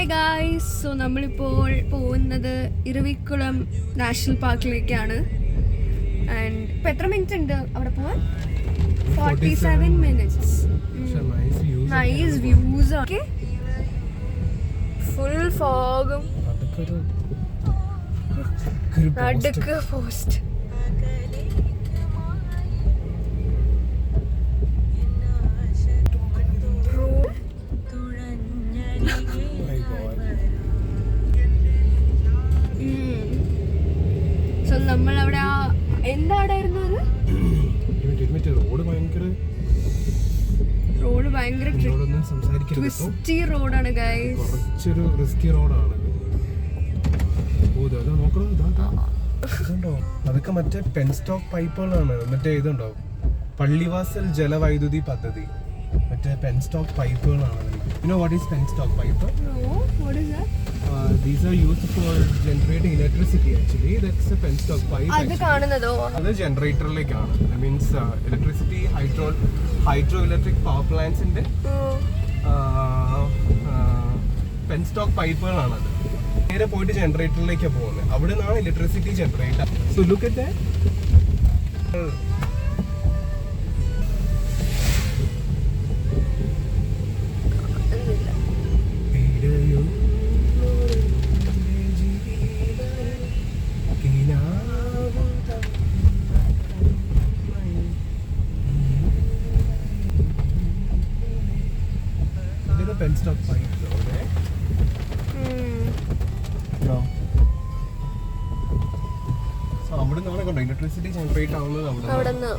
Hi guys, so നമ്മളിപ്പോൾ പോകുന്നത് Eravikulam national പാർക്കിലേക്കാണ്. And ഇപ്പം എത്ര മിനിറ്റ് ഉണ്ട് അവിടെ പോവാൻ? 47 minutes. നൈസ് വ്യൂസ് ഒക്കെ, ഫുൾ ഫോഗും നടുക്ക് പോസ്റ്റ്. സോ നമ്മളവിടെ എന്താടായിരുന്നു അത്? റോഡ് ഭയങ്കര ട്വിസ്റ്റി റോഡാണ് ഗൈസ്. കുറച്ചൊരു റിസ്കി റോഡാണ്. അതൊക്കെ മറ്റേ പെൻസ്റ്റോക്ക് പൈപ്പുകളാണ്. മറ്റേ ഇതുണ്ടോ, പള്ളിവാസൽ ജലവൈദ്യുതി പദ്ധതി, മറ്റേ penstock പൈപ്പുകളാണ്. You know what is penstock pipe? No, what is that? These are used for generating electricity actually. That's a penstock pipe. അത് കാണുന്നതോ? അത് ജനറേറ്ററിലേക്കാണ്. That means electricity hydroelectric power plants ന്റെ പെൻസ്റ്റോക്ക് പൈപ്പുകളാണ്. അത് നേരെ പോയിട്ട് ജനറേറ്ററിലേക്കാണ് പോകുന്നത്. അവിടെ നിന്നാണ് electricity generate. So look at that. Penstock pipe, okay? No. So അവിടെ നിന്നാണ് കണ്ടോ ഇലക്ട്രിസിറ്റി ജനറേറ്റ് ആവുന്നത്. അവിടെ നിന്ന്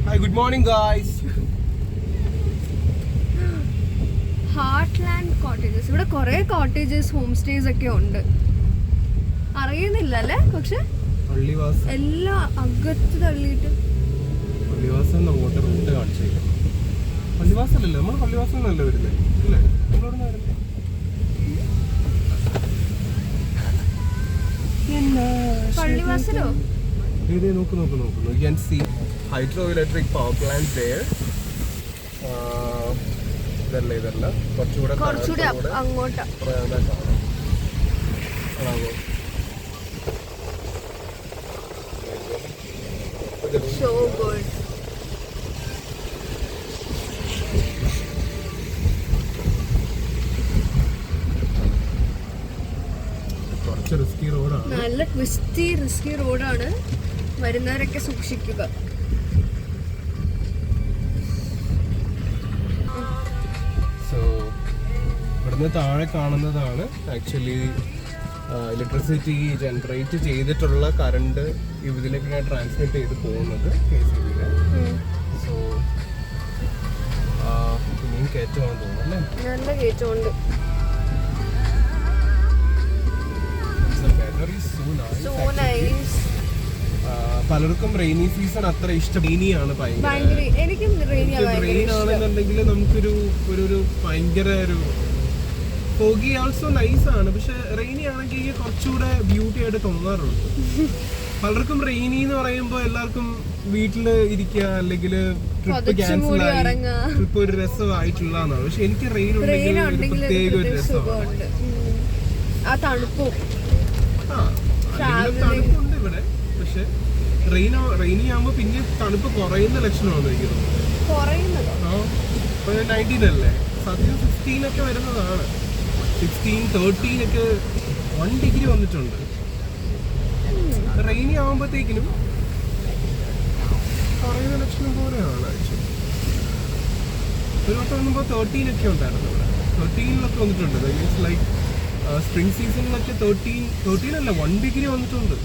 Hi, good morning guys. Heartland cottages. ഇവിടെ കുറെ കോട്ടേജസ്, ഹോം സ്റ്റേസ് ഒക്കെ ഉണ്ട്. അറിയുന്നില്ല അല്ലേ? പക്ഷെ എല്ലാം അകത്ത് തള്ളിയിട്ട് പള്ളിവാസം റൂട്ട് കാണിച്ചേക്കാം. പള്ളിവാസല്ലേ, നമ്മൾ പള്ളിവാസം നല്ല വരുന്നത് അല്ലേ? പള്ളിവാസലോ? നോക്ക്. You can see hydroelectric power plant there. ഇതല്ല കുറച്ചുകൂടെ അങ്ങോട്ടാ. So good. കുറച്ച് റിസ്കി റോഡാണ്. നല്ല റിസ്കി റോഡാണ്. വരുന്നവരൊക്കെ സൂക്ഷിക്കുക. സോ ഇവിടുന്ന് താഴെ കാണുന്നതാണ് ആക്ച്വലി ഇലക്ട്രിസിറ്റി ജനറേറ്റ് ചെയ്തിട്ടുള്ള കറണ്ട് ഇതിലേക്ക് ട്രാൻസ്മിറ്റ് ചെയ്ത് പോകുന്നത് KCBയില്. സോ ഇനിയും കയറ്റമാണെന്ന് തോന്നുന്നു അല്ലേ? നല്ല കയറ്റമുണ്ട്. പലർക്കും റെയിനി സീസൺ അത്ര ഇഷ്ടം. റെയിനിയാണ് റെയിൻ ആണെന്നുണ്ടെങ്കിൽ നമുക്കൊരു ഭയങ്കര ഒരു ഫോഗി ഓൾസോ നൈസ് ആണ്. പക്ഷെ റെയിനി ആണെങ്കിൽ കുറച്ചുകൂടെ ബ്യൂട്ടി ആയിട്ട് തോന്നാറുണ്ട്. പലർക്കും റെയിനി എന്ന് പറയുമ്പോൾ എല്ലാവർക്കും വീട്ടില് ഇരിക്കുക അല്ലെങ്കിൽ ട്രിപ്പ് ക്യാൻസൽ ആയി ട്രിപ്പ് ഒരു രസമായിട്ടുള്ളതാണ്. പക്ഷെ എനിക്ക് റെയിൻ ഉണ്ടെങ്കിൽ പ്രത്യേക ഒരു രസമാണ്. തണുപ്പുണ്ട് ഇവിടെ. പക്ഷെ റെയിനി ആകുമ്പോ പിന്നെ തണുപ്പ് കുറയുന്ന ലക്ഷണമാണ് എനിക്ക് തോന്നുന്നത്. 19 അല്ലേ, സത്യം 16 ഒക്കെ വരുന്നതാണ്. 16, 13 ഒക്കെ 1 ഡിഗ്രി വന്നിട്ടുണ്ട്. റെയിനി ആവുമ്പോഴത്തേക്കിനും പറയുന്ന ലക്ഷണം പോലെയാണ്. ആക്ച്വലി ഒരു വട്ടം വന്നപ്പോൾ 13 ഒക്കെ ഉണ്ടായിരുന്നു. 13 വന്നിട്ടുണ്ട്. മീൻസ് ലൈക്ക് സ്പ്രിംഗ് സീസണിലൊക്കെ 13 അല്ല 1 ഡിഗ്രി വന്നിട്ടുണ്ട്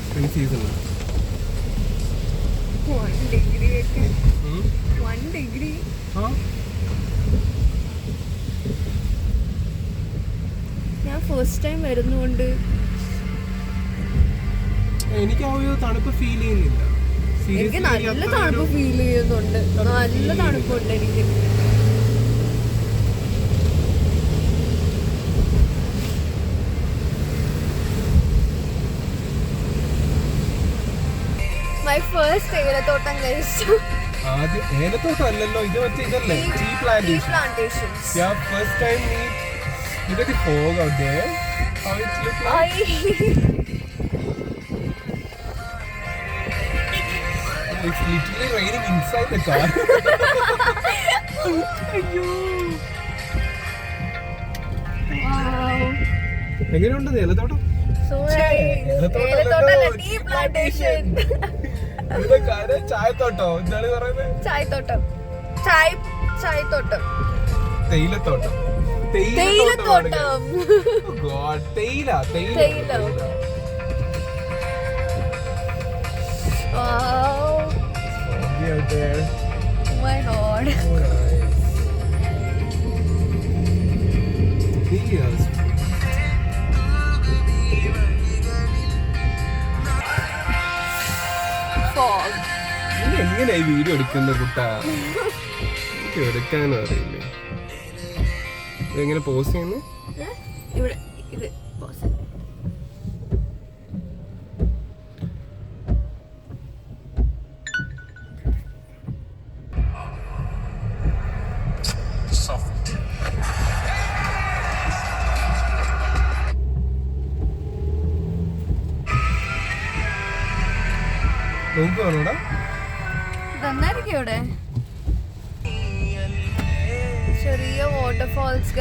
സ്പ്രിംഗ് സീസണിൽ. 1 ഡിഗ്രി ഞാൻ ഫസ്റ്റ് ടൈം വരുന്നോണ്ട് എനിക്ക് ആ ഒരു തണുപ്പ് ഫീൽ ചെയ്യുന്നില്ല. എനിക്ക് നല്ല തണുപ്പ് ഫീൽ ചെയ്യുന്നുണ്ട്. നല്ല തണുപ്പുണ്ട് എനിക്ക്. മൈ ഫസ്റ്റ് ഏലത്തോട്ടം കഴിച്ചു. ആദ്യം ഏലത്തോട്ടം അല്ലല്ലോ, ഇത് മറ്റേ ഇതല്ലേ, tea plantation. Plantations. Yeah, first time look at the fog out there. How it look like? It's literally raining inside the car. Wow. എങ്ങനെയുണ്ട് ഏലത്തോട്ടം? So nice. ഏലത്തോട്ടമല്ല, ടീ പ്ലാന്റേഷൻ. ചായത്തോട്ടോ എന്താണ് പറയുന്നത്? ചായത്തോട്ടം. ചായത്തോട്ടം. തേയിലത്തോട്ടം. തേയിലത്തോട്ടം. തേയില. Wow. Out there. Oh my god. Yes. Fog. നീ എങ്ങനെയായി video എടുക്കുന്ന കുട്ടാ? എടുക്കാനും അറിയില്ലേ? ഇതെങ്ങനെ പോസ് ചെയ്യുന്നു? ഇവിടെ ഇത് pause. നോക്കുവാണോടാ? നന്നായിരിക്കും ഇവിടെ. ചെറിയ waterfalls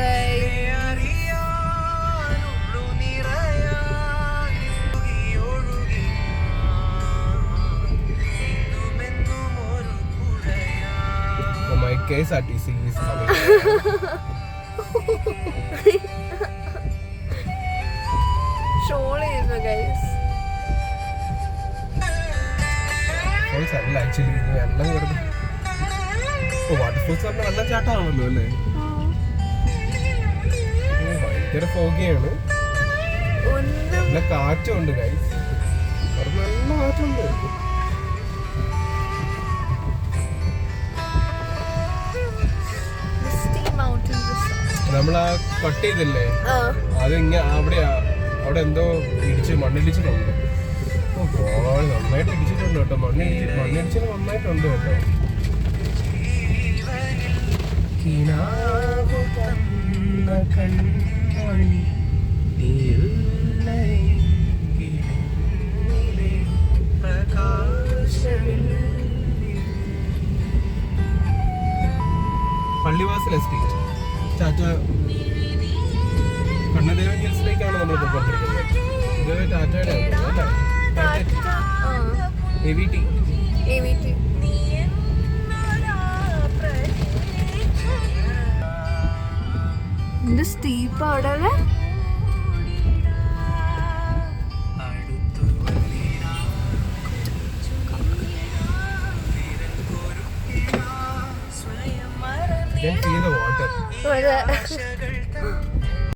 Oh my KSRTC is coming. Shawl ചെയ്യുന്നു ഗൈസ്. അല്ല ആക്ച്വലി ഇത് വെള്ളം വെറുതെ വാട്ടർഫോൾസ് പറഞ്ഞ വെള്ളച്ചാട്ടമാണല്ലോ അല്ലേ? ഭയങ്കര ഫോഗിയാണ്. നല്ല കാറ്റുണ്ട് ഗൈസ്, നല്ല കാറ്റുണ്ട്. നമ്മളാ കട്ട് ചെയ്തില്ലേ, അത് അവിടെ എന്തോ മണ്ണിടിച്ചിട്ടുണ്ട്. നന്നായിട്ട് ഇടിച്ചിട്ടുണ്ട് കേട്ടോ, മണ്ണിടിച്ചിട്ട് നന്നായിട്ടുണ്ട് കേട്ടോ. പള്ളിവാസൽ എസ്റ്റേറ്റ് ടാറ്റ കണ്ണദേവൻ ഹിൽസിലേക്കാണ് നമ്മൾ പോയിക്കൊണ്ടിരിക്കുന്നത്. ഇത് ടാറ്റയുടെ AVT. ഇത് സ്റ്റീപ്പ് അവിടെ അല്ലേ? You can feel the water.